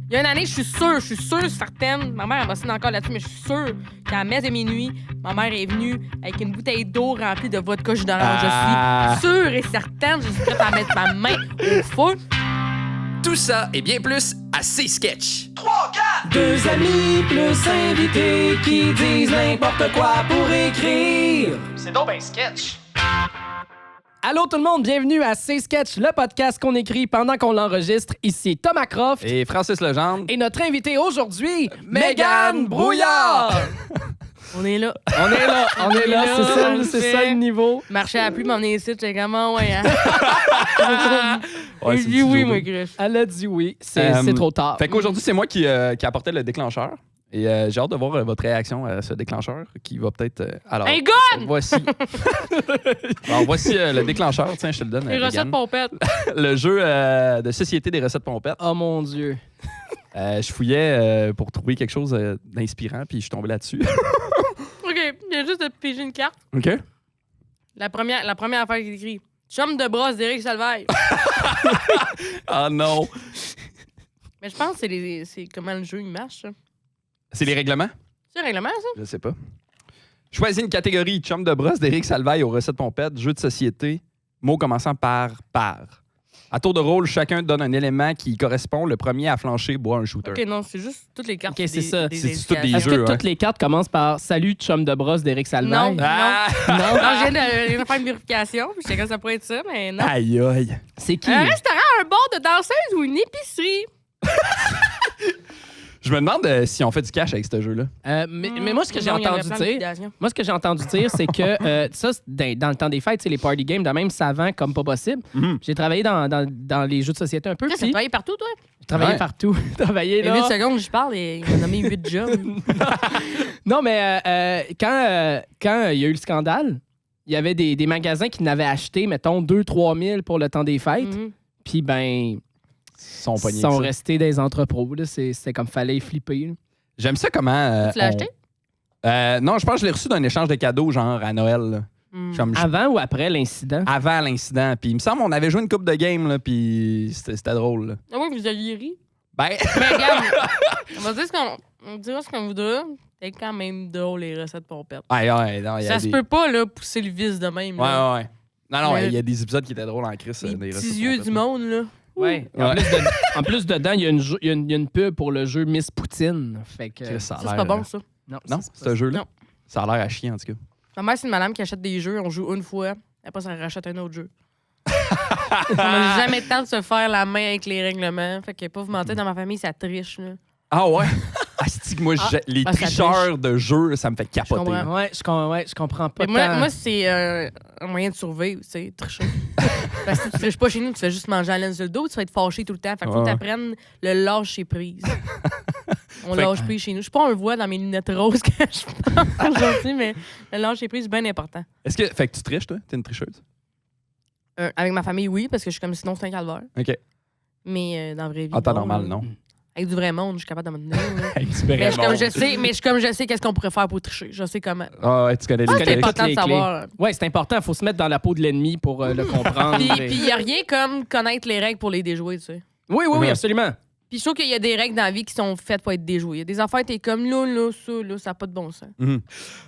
Il y a une année, je suis sûre, certaine. Ma mère, elle m'assine encore là-dessus, mais je suis sûre qu'à messe de minuit, ma mère est venue avec une bouteille d'eau remplie de vodka jus d'orange. Je suis sûre et certaine, je suis prête à mettre ma main au feu. Tout ça et bien plus à C'est Sketch. 3, 4! Deux amis plus invités qui disent n'importe quoi pour écrire. C'est donc ben sketch. Allô tout le monde, bienvenue à C'est Sketch, le podcast qu'on écrit pendant qu'on l'enregistre. Ici Thomas Croft. Et Francis Legendre. Et notre invité aujourd'hui, Mégane Brouillard. On est là. On est là, c'est ça le niveau. Marcher à la pluie, m'emmener ici, j'étais comment, ouais, hein? Ouais, Je c'est dis oui, toujours moi, bien. Chris. Elle a dit oui, c'est trop tard. Fait qu'aujourd'hui, c'est moi qui apportais le déclencheur. Et j'ai hâte de voir votre réaction à ce déclencheur qui va peut-être. Alors, Hey, gun! voici. Alors, voici le déclencheur. Tiens, je te le donne. Les recettes Mégane. pompettes. Le jeu de société des recettes pompettes. Oh mon Dieu. Je fouillais pour trouver quelque chose d'inspirant, puis je suis tombé là-dessus. OK, il y a juste de piger une carte. OK? La première affaire qui est écrit. Chum de brosse d'Éric Salvaille. Ah non! Mais je pense que c'est comment le jeu il marche, ça. C'est les règlements? C'est le règlement, ça? Je sais pas. Choisis une catégorie. Chum de brosse d'Éric Salvaille aux recettes pompettes. Jeu de société. Mots commençant par. À tour de rôle, chacun donne un élément qui correspond. Le premier à flancher boit un shooter. OK, non, c'est juste toutes les cartes. OK, c'est ça. C'est toutes les Est-ce jeux, que ouais. toutes les cartes commencent par Salut, chum de brosse d'Éric Salvaille? Non. Ah! Non. Non, je viens de faire une vérification. Puis j'étais comme ça pourrait être ça, mais non. Aïe aïe. C'est qui? Un restaurant, un bar de danseuse ou une épicerie? Je me demande si on fait du cash avec ce jeu-là. Mais moi, ce que j'ai Non, il y avait entendu plein de dire... liquidations. Moi, ce que j'ai entendu dire, c'est que ça, dans le temps des fêtes, c'est les party games, de même savant comme pas possible. Mhm. J'ai travaillé dans les jeux de société un peu. Chris, Puis t'as travaillé partout, toi? j'ai travaillé Ouais. partout. Travaillé Il y a 8 là. secondes, je parle et il m'a nommé 8 jobs. Non, mais quand il y a eu le scandale, il y avait des magasins qui n'avaient acheté, mettons, 2-3 000 pour le temps des fêtes. Mhm. Puis, ben, Sont ils pognés. sont avec ça. restés des entrepôts. Là. C'était comme fallait flipper. Là. J'aime ça comment. Tu l'as acheté? Non, je pense que je l'ai reçu d'un échange de cadeaux, genre à Noël. Là. Mm. Comme Avant ou après l'incident? avant l'incident. Puis il me semble qu'on avait joué une coupe de game, là, puis c'était drôle. Là. Ah oui, vous aviez ri. Ben, Mais regarde, on dira ce qu'on voudra. C'est quand même drôle, les recettes pompettes. ouais, non, il y a Ça des... se peut pas, là, pousser le vice de même. là. Ouais. Non, Mais- il y a des épisodes qui étaient drôles en crise. Les des petits recettes yeux pompettes, du là. monde, là. Ouais. Ouais. En plus, dedans, il y a une pub pour le jeu Miss Poutine. Fait que. Chris, ça a Ça, c'est l'air, pas bon, ça. Non, Non, ça, c'est un jeu-là. Non. Ça a l'air à chier, en tout cas. Ma mère, c'est une madame qui achète des jeux. On joue une fois. Après, ça rachète un autre jeu. On n'a jamais le temps de se faire la main avec les règlements. Fait que, pas vous mentir, dans ma famille, ça triche, là. Ah ouais? Asti que moi, les ça tricheurs de jeux, ça me fait capoter. comprends. là. je comprends pas. Mais tant. moi c'est un moyen de survivre, tu sais, tricher. Parce que si tu triches pas chez nous, tu fais juste manger à laine sur le dos, tu vas être fâché tout le temps. Fait que faut que Ouais. t'apprennes le lâcher prise. On Fait que- lâche prise chez nous. Je sais pas, on le voit dans mes lunettes roses que je pense aujourd'hui, mais le lâcher prise, c'est bien important. Est-ce que. Fait que tu triches, toi? T'es une tricheuse? Avec ma famille, oui, parce que je suis comme sinon c'est un calvaire. OK. Mais dans la vraie vie. En temps non, normal, là. non. Avec du vrai monde, je suis capable de me tenir. là. Mais Super je suis comme je sais qu'est-ce qu'on pourrait faire pour tricher. Je sais comment. Ah ouais, tu connais les C'est tricks. important de les savoir. Ouais, c'est important. Il faut se mettre dans la peau de l'ennemi pour le comprendre. Puis il n'y a rien comme connaître les règles pour les déjouer, tu sais. Oui, absolument. Puis je trouve qu'il y a des règles dans la vie qui sont faites pour être déjouées. Il y a des affaires, t'es comme là, ça n'a pas de bon sens. Mhm.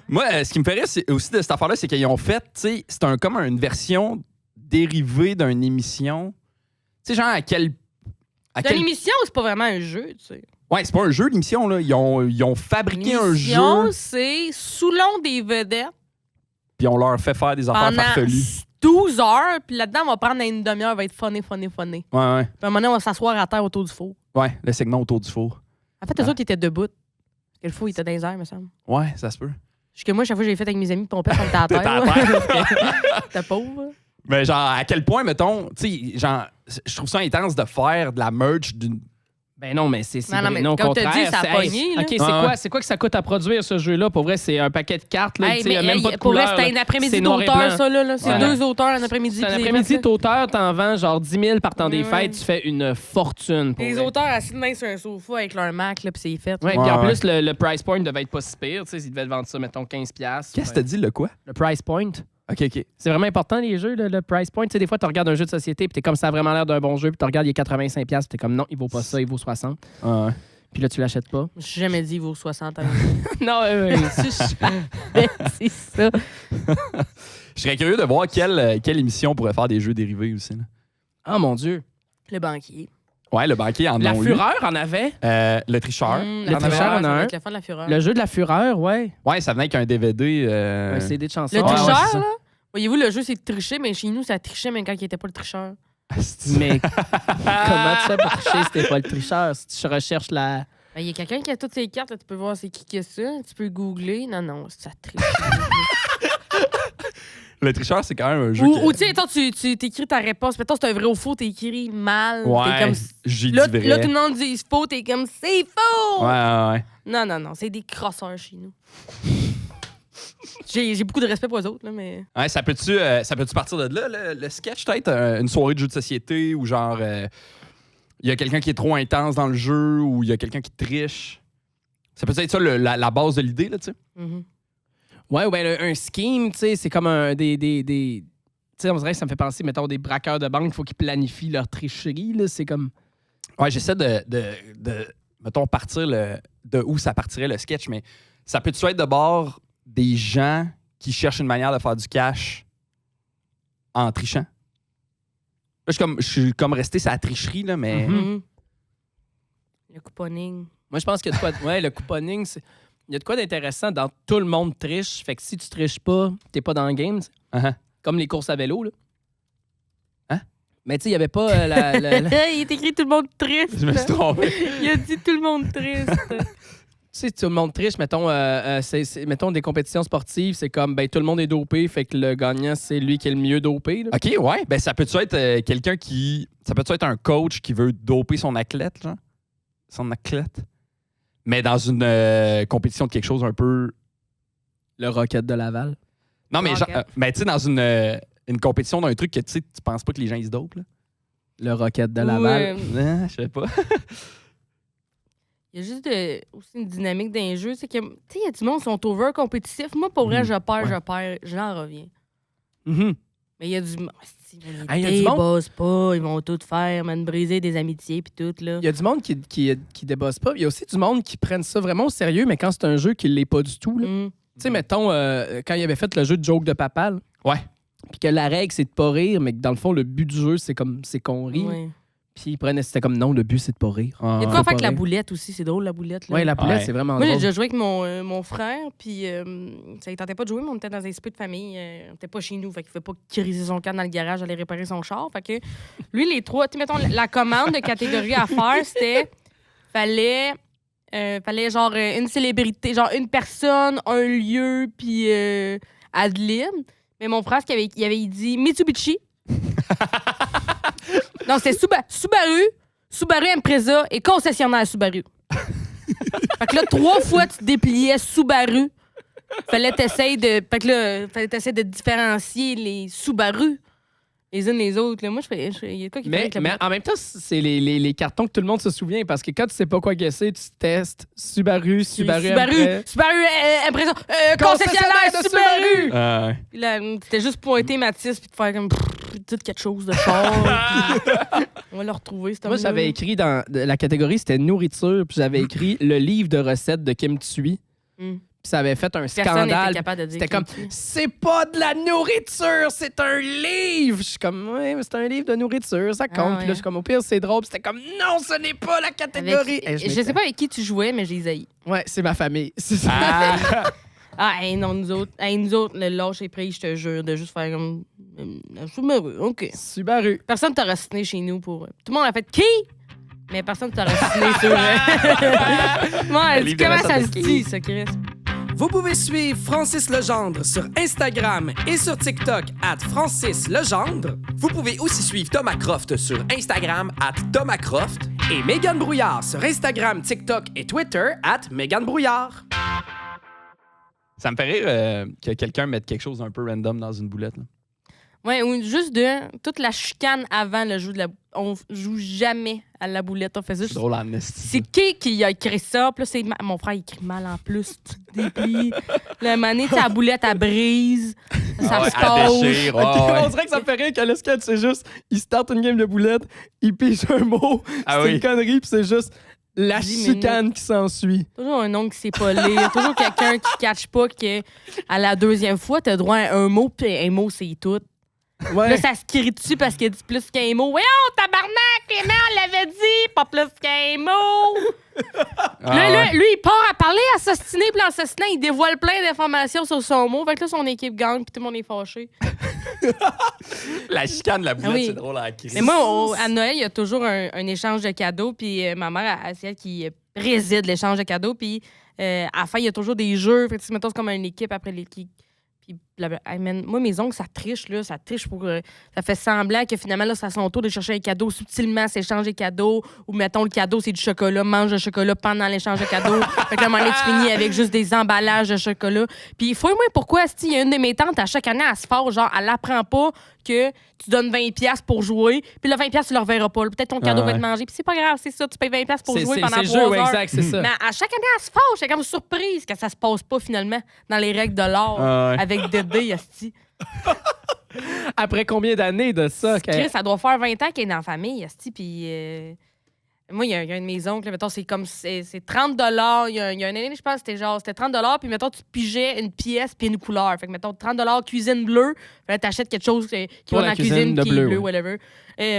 Moi, ce qui me fait rire c'est aussi de cette affaire-là, c'est qu'ils ont fait, tu sais, c'est comme une version dérivée d'une émission. Tu sais, genre à quel. C'est une émission, c'est pas vraiment un jeu, tu sais. Ouais, c'est pas un jeu, l'émission, là. Ils ont fabriqué un L'émission, jeu, c'est sous l'on des vedettes puis on leur fait faire des affaires pendant farfelues. 12 heures, puis là-dedans, on va prendre une demi-heure, va être funné. Puis Ouais, ouais. à un moment donné, on va s'asseoir à terre autour du four. Ouais, le segment autour du four. En fait, eux autres, ils étaient debout. Parce que le four, il était dans les airs, me semble. Ouais, ça se peut. Jusque moi, chaque fois que j'ai fait avec mes amis, pompette, on était à terre. T'étais à là. T'es pauvre. Mais genre, à quel point, mettons, tu sais, genre, je trouve ça intense de faire de la merch d'une. Ben non, mais c'est Non, mais au comme t'as contraire. dit, ça a c'est- pogné, là. OK, Ouais. c'est quoi que ça coûte à produire ce jeu-là? Pour vrai, c'est un paquet de cartes. Là, Hey, tu sais, il y a mais même pas de pour vrai, couleur, c'était là. un après-midi C'est noir et d'auteur, blanc. ça, là. C'est Ouais. 2 auteurs un après-midi. C'est un puis après-midi c'est d'auteur, t'en vends genre 10 000 par temps des Ouais. fêtes, tu fais une fortune. Pour Les vrai. auteurs assis de main sur un sofa avec leur Mac, là, puis c'est fait. Ouais, Ouais, puis en ouais. plus, le price point devait être pas si pire. Tu sais, ils devaient vendre ça, mettons, 15$. Qu'est-ce que t'as dit, le quoi? Le price point? OK, OK. C'est vraiment important, les jeux, le price point. Tu sais, des fois, tu regardes un jeu de société, puis t'es comme ça a vraiment l'air d'un bon jeu, puis tu regardes, il est 85$, puis t'es comme non, il vaut pas ça, il vaut 60$. Ah, ouais. Puis là, tu l'achètes pas. Je suis jamais dit il vaut 60 ans. Non, C'est ça. Je serais curieux de voir quelle émission pourrait faire des jeux dérivés aussi. Là. Oh mon Dieu. Le banquier. Ouais, le banquier en La a eu. Fureur en avait. Le tricheur. Le tricheur en a un. Le fun de la fureur. Le jeu de la Fureur, ouais. Ouais, ça venait avec un DVD. Un CD de chansons. Le Ouais, tricheur, c'est ça. là. Voyez-vous, le jeu, c'est de tricher, mais chez nous, ça trichait même quand il était pas le tricheur. Mais comment tu fais pour tricher si t'es pas le tricheur? Si tu recherches la... Il y a quelqu'un qui a toutes ses cartes, là, tu peux voir c'est qui a ça, tu peux googler. Non, ça triche. Le tricheur, c'est quand même un jeu. Ou tu sais, attends, tu t'écris ta réponse. Mettons, c'est un vrai ou faux, t'écris mal. Ouais, T'es comme... j'ai dit Là, vrai. là, tout le monde dit faux, t'es comme c'est faux! Ouais. Non, c'est des crosseurs chez nous. J'ai beaucoup de respect pour eux autres, là, mais. Ouais, ça peut-tu partir de là, le sketch, peut-être? Une soirée de jeu de société ou genre. Il y a quelqu'un qui est trop intense dans le jeu ou il y a quelqu'un qui triche. Ça peut être ça la base de l'idée, là, tu sais? Mhm. Ouais, un scheme, tu sais, c'est comme un des tu sais, on dirait que ça me fait penser, mettons, des braqueurs de banque, il faut qu'ils planifient leur tricherie, là, c'est comme... Ouais, j'essaie de mettons, partir de où ça partirait le sketch, mais ça peut-tu être de bord des gens qui cherchent une manière de faire du cash en trichant? Là, je suis comme resté sur la tricherie, là, mais... Mhm. Le couponing. Moi, je pense qu'il y a de quoi... Ouais, le couponing, il y a de quoi d'intéressant dans tout le monde triche, fait que si tu triches pas, t'es pas dans le game, t'sais. Uh-huh. Comme les courses à vélo, là. Hein? Mais tu sais, il y avait pas Il est écrit tout le monde triste. Je me suis trompé. Il a dit tout le monde triste. Tu sais, tout le monde triche, mettons, mettons des compétitions sportives, c'est comme, ben, tout le monde est dopé, fait que le gagnant, c'est lui qui est le mieux dopé. Là. OK, ouais. Ben, ça peut-tu être quelqu'un qui... Ça peut-tu être un coach qui veut doper son athlète, genre? Son athlète? Mais dans une compétition de quelque chose un peu... Le Rocket de Laval. Non, mais Rocket. genre... mais tu sais, dans une compétition d'un truc que tu sais, tu penses pas que les gens, ils se dopent, là? Le Rocket de Ou, Laval. Je sais pas. Il y a juste aussi une dynamique d'un jeu. C'est que, tu sais, il y a du monde qui sont over compétitifs. Moi, pour vrai, je perds, j'en reviens. Mhm. Mais il y a du monde. Ah, il y a Ils du monde- bossent pas, ils vont tout faire, man, briser des amitiés puis tout, là. Il y a du monde qui débosse pas. Il y a aussi du monde qui prennent ça vraiment au sérieux, mais quand c'est un jeu qui l'est pas du tout. là. Mm. Tu sais, mettons, quand il avait fait le jeu de joke de papa, là, Ouais. puis que la règle, c'est de pas rire, mais que dans le fond, le but du jeu, c'est qu'on rit. Ouais. Puis c'était comme non, le but, c'est de pas rire. Il y a de Faut quoi faire pas avec la rire. boulette aussi, c'est drôle, la boulette, là. Ouais, la poulette, Ouais. c'est vraiment Moi, j'ai drôle. déjà joué avec mon frère, puis ça ne tentait pas de jouer, mais on était dans un esprit de famille. On était pas chez nous, fait qu'il ne fait pas criser son camp dans le garage, aller réparer son char. Fait que lui, les trois, tu sais, mettons, la commande de catégorie à faire, c'était fallait genre une célébrité, genre une personne, un lieu, puis ad lib. Mais mon frère, il avait dit Mitsubishi. Non, c'est Subaru Impreza et concessionnaire Subaru. Fait que là, 3 fois, tu dépliais Subaru. Fallait t'essayer de différencier les Subaru les unes les autres. Là. Moi, il y a quoi qui fait Mais, avec la mais boîte? en même temps, c'est les cartons que tout le monde se souvient parce que quand tu sais pas quoi guesser, tu testes Subaru Impreza. Subaru Impreza, concessionnaire de Subaru. Ouais. Puis là, c'était juste pointer Mathis puis te faire comme dites quelque chose de char. Puis on va le retrouver. cet Moi, homme-là. j'avais écrit dans la catégorie, c'était nourriture, puis j'avais écrit le livre de recettes de Kim Thuy. Mm. Puis ça avait fait un Personne scandale. n'était capable de dire. C'était comme, qui tu es. c'est pas de la nourriture, c'est un livre. Je suis comme, ouais, mais c'est un livre de nourriture, ça compte. Ah, Puis là, ouais. je suis comme, au pire, c'est drôle. Puis c'était comme, non, ce n'est pas la catégorie. Et Je sais pas avec qui tu jouais, mais j'ai zaï. Ouais, c'est ma famille. C'est ça. Non, nous autres, le lâche est pris, je te jure, de juste faire comme. Subaru, OK. Subaru. Personne t'aurait signé chez nous pour. Tout le monde a fait qui? Mais personne t'aurait signé sur. Ouais, livre de comment ça se recettes de dit, ça, Chris? Vous pouvez suivre Francis Legendre sur Instagram et sur TikTok @FrancisLegendre Vous pouvez aussi suivre Thomas Croft sur Instagram @ThomasCroft. et Mégane Brouillard sur Instagram, TikTok et Twitter @MéganeBrouillard. Ça me fait rire que quelqu'un mette quelque chose d'un peu random dans une boulette. Là. Ouais, ou juste toute la chicane avant le jeu de la. On joue jamais à la boulette, on fait C'est juste. drôle en esti. C'est qui a écrit ça? Puis là, c'est mon frère, il écrit mal en plus. Tu te déplies. Le mané, la boulette, elle brise. Ça Ouais, se à passe. déchirer, Ok, ouais, ouais. On dirait que ça me fait rire que le sketch, c'est juste, il start une game de boulettes, il pige un mot, Ah c'est oui. une connerie, puis c'est juste la 10 chicane qui s'ensuit. Toujours un oncle qui sait pas lire. Toujours quelqu'un qui catch pas que à la deuxième fois, t'as droit à un mot, puis un mot, c'est tout. Ouais. Là, ça se crie dessus parce qu'il dit plus qu'un mot. Voyons, tabarnak, Clément, on l'avait dit, pas plus qu'un mot. Ah, Là, ouais. lui, il part à parler, à s'ostiner, puis en s'ostinant, il dévoile plein d'informations sur son mot. Fait que là, son équipe gagne, puis tout le monde est fâché. La chicane de la boulette, Ah oui. c'est drôle à la crise. Mais moi, à Noël, il y a toujours un échange de cadeaux, puis ma mère, c'est elle qui préside l'échange de cadeaux, puis à la fin, il y a toujours des jeux. Fait que, mettons, c'est comme une équipe après l'équipe. Puis, hey, man, moi, mes oncles, ça triche, là. Ça triche pour. Ça fait semblant que finalement, là, c'est à son tour de chercher un cadeau subtilement, s'échange des cadeaux. Ou, mettons, le cadeau, c'est du chocolat, mange le chocolat pendant l'échange de cadeaux. Fait que là, à un moment donné, tu finis avec juste des emballages de chocolat. Puis, fouille-moi pourquoi, il y a une de mes tantes, à chaque année, elle se fâche, genre, elle apprend pas que tu donnes 20$ pour jouer, puis le 20$, tu le reverras pas. Peut-être ton cadeau va être mangé, puis c'est pas grave, c'est ça, tu payes 20$ pour jouer pendant 3 le jeu, heures. ouais, exact, c'est ça. Mais à chaque année, elle se fâche. C'est comme surprise que ça se passe pas finalement dans les règles de l'art Ah ouais. avec Dédé, asti. Après combien d'années de ça? Chris, ça doit faire 20 ans qu'elle est dans la famille, asti, puis moi, il y a un de mes oncles, mettons, c'est comme, c'est 30 $. Il y a une année, je pense, c'était 30 $, puis mettons, tu pigeais une pièce puis une couleur. Fait que, mettons, 30 $ cuisine bleue, puis là, t'achètes quelque chose qui Pour va dans la la cuisine cuisine de qui bleu, est bleu, ouais. whatever.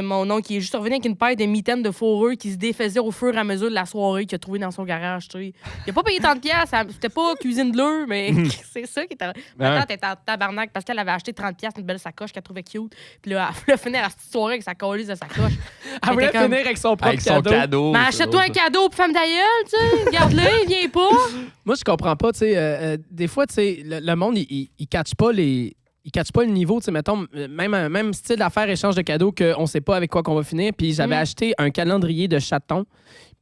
Mon oncle, qui est juste revenu avec une paire de mitaines de fourrure qui se défaisaient au fur et à mesure de la soirée qu'il a trouvé dans son garage, tu sais. Il a pas payé tant de pièces, c'était pas cuisine bleue, mais c'est ça qui était. Ma tante était en tabarnak parce qu'elle avait acheté 30 $, une belle sacoche qu'elle trouvait cute. Puis là, elle a fini la petite soirée avec sa colisse de sacoche. Elle voulait était comme- finir avec son propre Avec son cadeau. Mais c'est achète-toi drôle, un cadeau pour femme d'aïeul, tu sais. Garde-le, il vient pas. Moi, je comprends pas, tu sais, des fois, tu sais, le monde, il catch pas les... Il catch pas le niveau, tu sais, mettons, même style d'affaires, échange de cadeaux qu'on sait pas avec quoi qu'on va finir. Puis j'avais acheté un calendrier de chaton.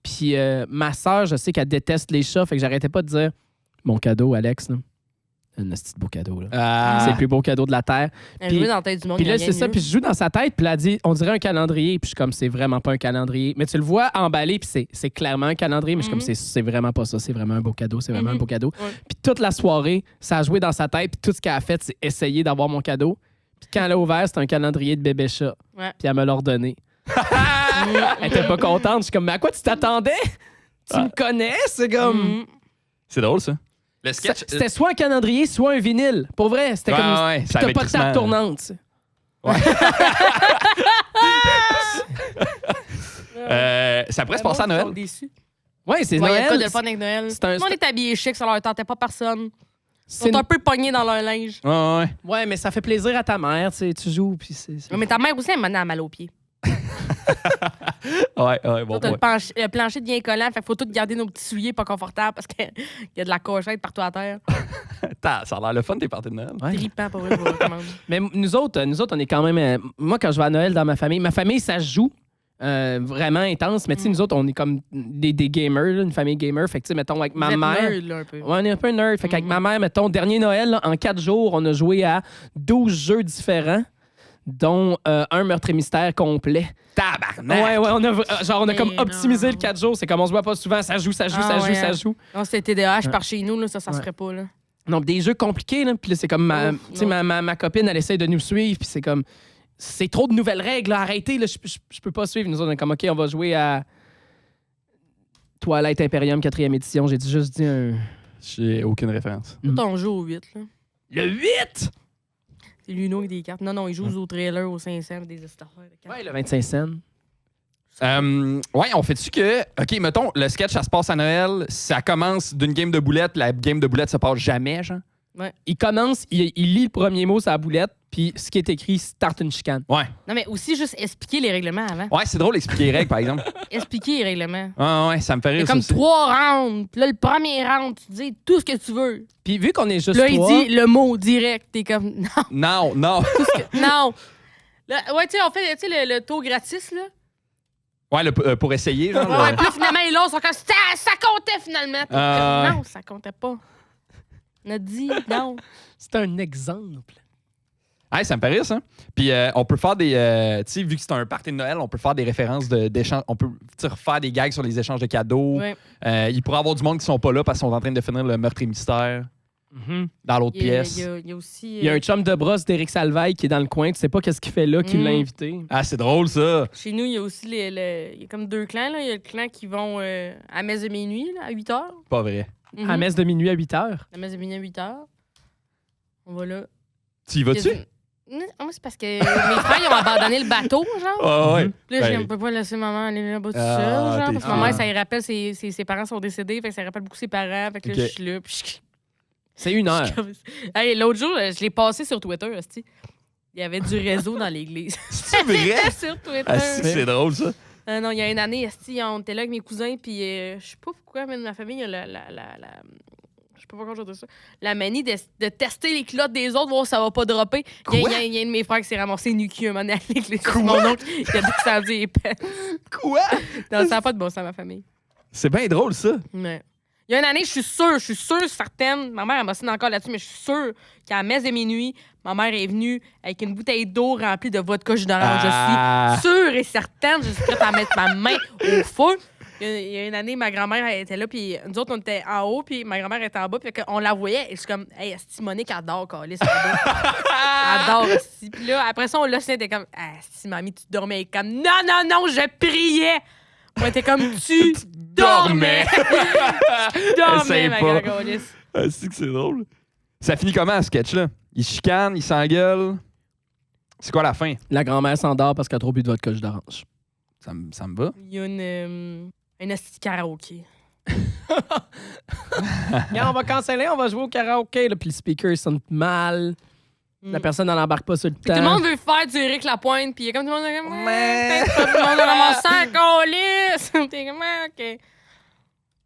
Puis ma sœur, je sais qu'elle déteste les chats, fait que j'arrêtais pas de dire mon cadeau, Alex, là. Un petit beau cadeau, là. Ah. C'est le plus beau cadeau de la Terre. Elle Puis- jouait dans la tête du monde. Puis il y a là, rien c'est de ça. mieux. Puis je joue dans sa tête, puis elle a dit, on dirait un calendrier. Puis je suis comme, c'est vraiment pas un calendrier. Mais tu le vois emballé, puis c'est clairement un calendrier. Mais je suis comme, c'est vraiment pas ça. C'est vraiment un beau cadeau. C'est vraiment un beau cadeau. Ouais. Puis toute la soirée, ça a joué dans sa tête. Puis tout ce qu'elle a fait, c'est essayer d'avoir mon cadeau. Puis quand elle a ouvert, c'était un calendrier de bébé chat. Ouais. Puis elle me l'a redonné. Elle était pas contente. Je suis comme, mais à quoi tu t'attendais? Tu me connais? C'est comme. C'est drôle, ça. Le sketch. C'était soit un calendrier, soit un vinyle. Pour vrai, c'était Ouais, comme. ouais, Puis ça t'as avait pas de table crissement- tournante. tu sais. Ça pourrait se passer à Noël. Ils sont déçus. Ouais, c'est Ouais, il y a Noël. pas de fun avec Noël. c'est un- Tout le monde est habillé chic, ça leur tentait pas personne. Ils C'est sont un peu pognés dans leur linge. Ouais, ouais. Ouais, mais ça fait plaisir à ta mère, tu sais, tu joues, puis c'est... Mais ta mère aussi, elle m'a mal aux pieds. Ouais, bon, T'as ouais. le plancher devient collant, fait qu'il faut tout garder nos petits souliers pas confortables parce qu'il y a de la cochette partout à terre. Ça a l'air le fun, tes parties de Noël. Ouais. Trippant, pour vrai, je vous recommande. Mais nous autres, on est quand même... moi, quand je vais à Noël dans ma famille, ça se joue vraiment intense. Mais tu sais, nous autres, on est comme des gamers, là, une famille gamer. Fait que tu sais, mettons, avec ma Vous êtes mère... nerd, là, un peu. Ouais, on est un peu nerd. Fait qu'avec ma mère, mettons, dernier Noël, là, en 4 jours, on a joué à 12 jeux différents, dont un meurtre et mystère complet. Tabarnak! Ouais, on a comme Mais optimisé non. le 4 jours. C'est comme on se voit pas souvent, ça joue. Ah, ouais, Ça joue. Non, c'était TDAH par chez nous, là, ça se ferait pas. Là. Donc, des jeux compliqués, là. Puis là, c'est comme Ouf, tu sais, non. ma copine, elle essaie de nous suivre. Puis c'est comme, c'est trop de nouvelles règles, là. Arrêtez, là. Je peux pas suivre. Nous autres, on est comme, OK, on va jouer à Twilight Imperium 4e édition. J'ai juste dit un. J'ai aucune référence. Tout on joue au 8. Là. Le 8! C'est Luno avec des cartes. Non, ils jouent au trailer, au 500, des affaires de cartes. Ouais, le 25 cents. Ouais, on fait-tu que. OK, mettons, le sketch, ça se passe à Noël, ça commence d'une game de boulettes, la game de boulettes se passe jamais, genre? Il commence, il lit le premier mot sur la boulette, puis ce qui est écrit, start une chicane. Ouais. Non, mais aussi juste expliquer les règlements avant. Ouais, c'est drôle d'expliquer les règles, par exemple. Expliquer les règlements. Ouais, ça me fait Il y rire. a comme ça aussi. 3 rounds. Puis là, le premier round, tu dis tout ce que tu veux. Puis vu qu'on est juste Puis là, il trois, dit le mot direct. T'es comme, non, Non. non. Là, ouais, tu sais, on fait tu sais, le tour gratis, là. Ouais, pour essayer, genre. Ouais, le- puis là, finalement, ils l'ont, sont comme, ça comptait finalement. T'es Ah, comme, ouais. non, ça comptait pas. On a dit non. c'est un exemple. Ouais, ça me fait rire, ça. Puis on peut faire des. Tu sais, vu que c'est un party de Noël, on peut faire des références d'échanges. On peut tu sais, refaire des gags sur les échanges de cadeaux. Ouais. Il pourrait y avoir du monde qui sont pas là parce qu'ils sont en train de finir le meurtre et mystère. dans l'autre Il y a- pièce. il y a aussi. Il y a un chum de brosse d'Éric Salvaille qui est dans le coin. Tu sais pas qu'est-ce qu'il fait là, qui l'a invité. Ah, c'est drôle, ça. Chez nous, il y a aussi il y a comme 2 clans. Là. Il y a le clan qui vont à messe de minuit, là, à 8 h. Pas vrai. À messe de minuit à 8 h. La messe de minuit à 8 h. On va là. Tu y vas-tu? Non, moi, c'est parce que mes frères, ils ont abandonné le bateau, genre. Ah, ouais. Puis là, Ben, je peux pas laisser maman aller là-bas tout Ah, seul, genre. t'es Parce que ma mère, fière. ça lui rappelle, ses parents sont décédés, fait que ça lui rappelle beaucoup ses parents. Fait que là, Ok. je suis là. Puis C'est 1 heure. Hey, l'autre jour, je l'ai passé sur Twitter, hostie. Il y avait du réseau dans l'église. C'est vrai? sur Twitter. Ah, c'est drôle, ça. Non, il y a une année, esti, on était là avec mes cousins, puis je sais pas pourquoi, mais ma famille, il y a je sais pas pourquoi je dis ça. La manie de tester les culottes des autres, voir si ça va pas dropper. Il y a un de mes frères qui s'est ramassé nu cul un moment donné à l'église. C'est mon oncle qui a descendu les pets. Quoi? Non, ça n'a pas de bon sens, ma famille. C'est bien drôle, ça. Mais... Il y a une année, je suis sûre, certaine. Ma mère, elle m'assine encore là-dessus, mais je suis sûre qu'à la messe de minuit, ma mère est venue avec une bouteille d'eau remplie de vodka jus d'orange. Ah. Je suis sûre et certaine, je suis prête à mettre ma main au feu. Il y a une année, ma grand-mère elle était là, puis nous autres, on était en haut, puis ma grand-mère était en bas, puis on la voyait, et je suis comme, hey, esti, Monique adore Calis, elle adore, esti. Puis là, après ça, on l'a c'était comme, ah, esti, mamie, tu dormais. Elle est comme, non, je priais. Moi, t'es comme, tu dormais. Tu dormais, Essaye ma pas. grande Calis. Ah, c'est que c'est drôle. Ça finit comment, ce sketch-là? Ils se chicanent, ils s'engueulent. C'est quoi la fin? La grand-mère s'endort parce qu'elle a trop bu de vodka jus d'orange. Ça me va. Il y a une esti karaoké. Regarde, on va canceller, on va jouer au karaoké. Là, puis le speaker, il sonne mal. La personne n'en embarque pas sur le Puis tout le temps. monde veut faire du Éric Lapointe, puis il y a comme tout le monde est comme, ouais, tout le monde a ramassé un colis. T'es comme, OK.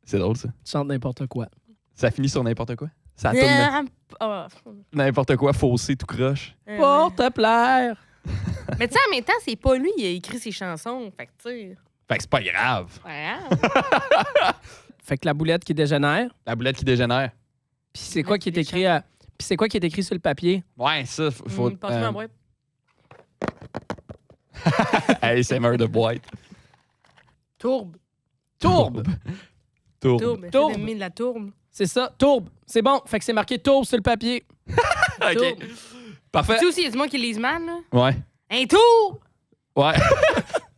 C'est drôle, ça. Tu chantes n'importe quoi. Ça finit sur n'importe quoi. Ça tourne n'importe quoi, faussé, tout croche. Pour te plaire. Mais tu sais, en même temps, c'est pas lui qui a écrit ses chansons. Fait que, tu sais, Fait que c'est pas grave. ouais, Fait que la boulette qui dégénère. La boulette qui dégénère. Puis c'est quoi qui est écrit à... Puis c'est quoi qui est écrit sur le papier? Ouais, ça, faut... passe-moi la boîte. ASMR de boîte. Tourbe. Tourbe. Tourbe. Tourbe. Tourbe. J'ai mis de la tourbe. C'est ça, tourbe. C'est bon. Fait que c'est marqué tourbe sur le papier. OK. Tourbe. Parfait. Tu sais aussi, il y a du monde qui lise mal, là. Ouais. Un tour! Ouais.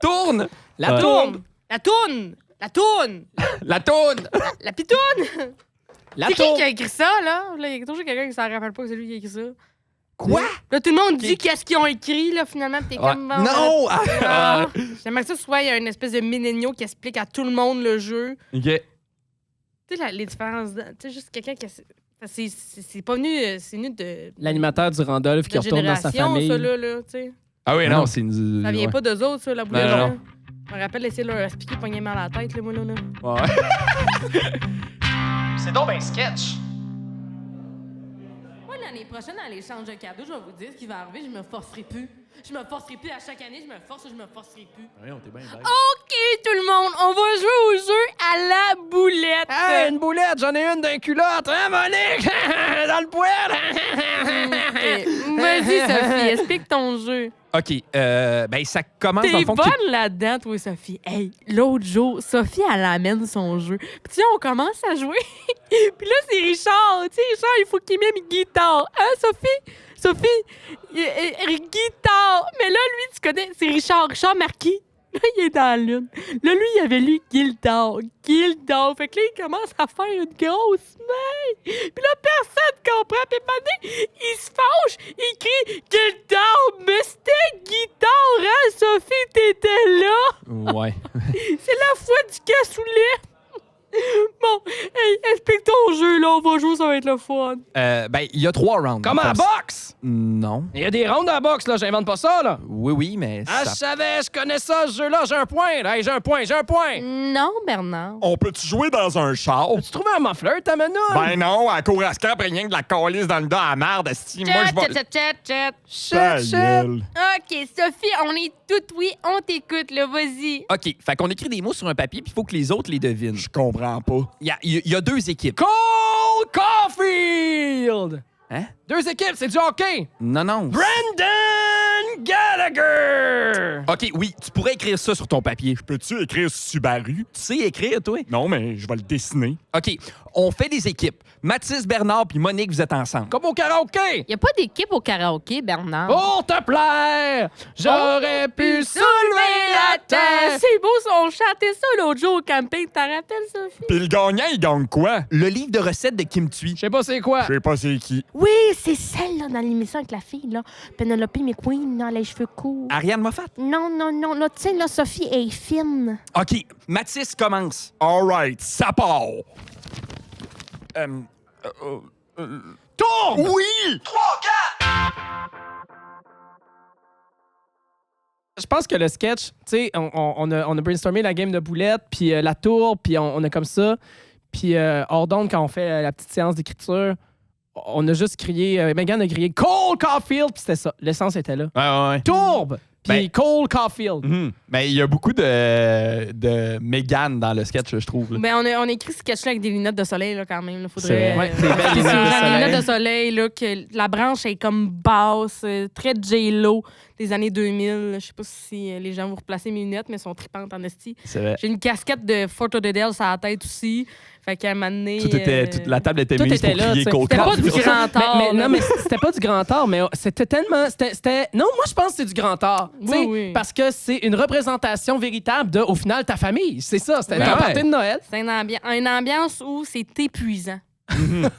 Tourne! La Ouais. tourbe. La tourne! La tourne! La tourne! La pitoune! La C'est qui tourbe. qui a écrit ça, là? Là, il y a toujours quelqu'un qui s'en rappelle pas que c'est lui qui a écrit ça. Quoi? Là, tout le monde dit qu'est-ce qu'ils ont écrit, là, finalement. Pis t'es Ouais. comme... bon, Non! Ah. J'aimerais que ça soit il y a une espèce de ménénio qui explique à tout le monde le jeu. OK. Tu sais, les différences. Tu sais, juste quelqu'un qui. C'est pas venu. C'est venu de. L'animateur du Randolph qui de retourne dans sa génération, famille. ça, là, tu sais. Ah oui, Non. non, c'est une... Ça vient ouais. pas d'eux autres, ça, la boulette. Non, là. non. Je me rappelle essayer de leur expliquer, pogner mal à la tête, là, moi, là. Ouais. C'est donc un sketch. Moi, l'année prochaine, à l'échange de cadeaux, je vais vous dire ce qui va arriver, je me forcerai plus. Je me forcerai plus à chaque année, je me force ou je me forcerai plus. OK, tout le monde, on va jouer au jeu à la boulette. Hey, une boulette, j'en ai une d'un culotte, hein, Monique? Dans le poêle. OK. Vas-y, Sophie, explique ton jeu. OK. Ben, ça commence dans T'es le fond... bonne là-dedans, toi, Sophie. Hey, l'autre jour, Sophie, elle amène son jeu. Puis tu sais, on commence à jouer. Puis là, c'est Richard. Tu sais, Richard, il faut qu'il mette une guitare. Hein, Sophie? Sophie, guitare. Mais là, lui, tu connais, c'est Richard Marquis. Là, il est dans la lune. Là, lui, il avait lu Gildor. Fait que là, il commence à faire une grosse main. Puis là, personne comprend. Puis maintenant, il se fâche. Il crie Gildor. Mais c'était guitare, hein, Sophie, t'étais là. Ouais. C'est la foi du cassoulet. Bon, hey, explique ton jeu, là. On va jouer, ça va être le fun. Ben, il y a 3 rounds. Comme dans à le la fond. boxe. Non. Il y a des rondes à la boxe, là. J'invente pas ça, là. Oui, mais Ah, je ça... savais, je connais ça, ce jeu-là. J'ai un point, là. Hey, j'ai un point. Non, Bernard. On peut-tu jouer dans un char? Tu trouves un muffler, ta manoune? Ben non, à cour à scrap, rien que de la calice dans le dos à marde, esti. Moi, je vais... Shut. Ta gueule. OK, Sophie, on est toutes oui, on t'écoute, là, vas-y. OK. Fait qu'on écrit des mots sur un papier, puis il faut que les autres les devinent. Je comprends pas. Il y a 2 équipes. Cole Caulfield! Hein? 2 équipes, c'est du hockey. Non. Brendan Gallagher! Gallagher! OK, oui, tu pourrais écrire ça sur ton papier. Peux-tu écrire Subaru? Tu sais écrire, toi? Non, mais je vais le dessiner. OK, on fait des équipes. Mathis, Bernard puis Monique, vous êtes ensemble. Comme au karaoké! Y a pas d'équipe au karaoké, Bernard. Pour te plaire, j'aurais pu soulever la tête. C'est beau, on chantait ça l'autre jour au camping. T'en rappelles, Sophie? Puis le gagnant, il gagne quoi? Le livre de recettes de Kim Thuy. Je sais pas c'est quoi. Je sais pas c'est qui. Oui, c'est celle-là dans l'émission avec la fille, là. Penelope McQueen, là, les cheveux courts. Ariane Moffat. Non. Là, tu sais, là, Sophie est fine. OK, Mathis commence. All right, ça part. Tourne! Oui! Je pense que le sketch, tu sais, on a brainstormé la game de boulettes, puis la tour, puis on a comme ça. Puis hors d'onde, quand on fait la petite séance d'écriture, on a juste crié, Megan a crié Cole Caulfield, puis c'était ça. L'essence était là. Ouais. Tourbe! Puis Cole Caulfield. Mais il y a beaucoup de Mégane dans le sketch, je trouve. là. Ben, on a écrit ce sketch-là avec des lunettes de soleil, là, quand même. Là. C'est Faudrait. vrai. Ouais, des belles lunettes de Des soleil. lunettes de soleil, là, que la branche est comme basse, très J-Lo des années 2000. Je sais pas si les gens vont replacer mes lunettes, mais elles sont tripantes en esti. C'est vrai. J'ai une casquette de Fort Lauderdale sur la tête aussi. Fait qu'à un moment donné. La table était tout mise était pour là, crier tu sais. Cole C'était pas Caulfield. du grand art. Mais, là. non, mais c'était pas du grand art, mais c'était tellement. Non, moi, je pense que c'est du grand art. Tu sais, Oui. Parce que c'est une représentation véritable de, au final, ta famille. C'est ça. C'était Ben ta ouais. partie de Noël. C'est une ambiance où c'est épuisant. Mhm.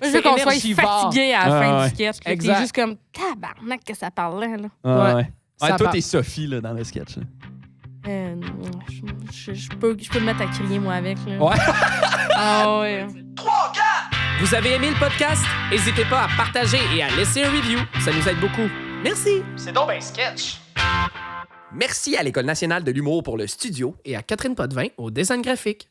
Je veux C'est qu'on soit énergivore. fatigué à la fin Ouais. du sketch. T'es Exact. juste comme tabarnak que ça parlait, là. Ah, Ouais. ouais. Ça Ouais, toi, part. t'es Sophie là, dans le sketch. là. Je peux me mettre à crier, moi, avec. Là. Ouais. Ah ouais. Vous avez aimé le podcast? N'hésitez pas à partager et à laisser un review. Ça nous aide beaucoup. Merci. C'est donc un sketch. Merci à l'École nationale de l'humour pour le studio. Et à Catherine Potvin au design graphique.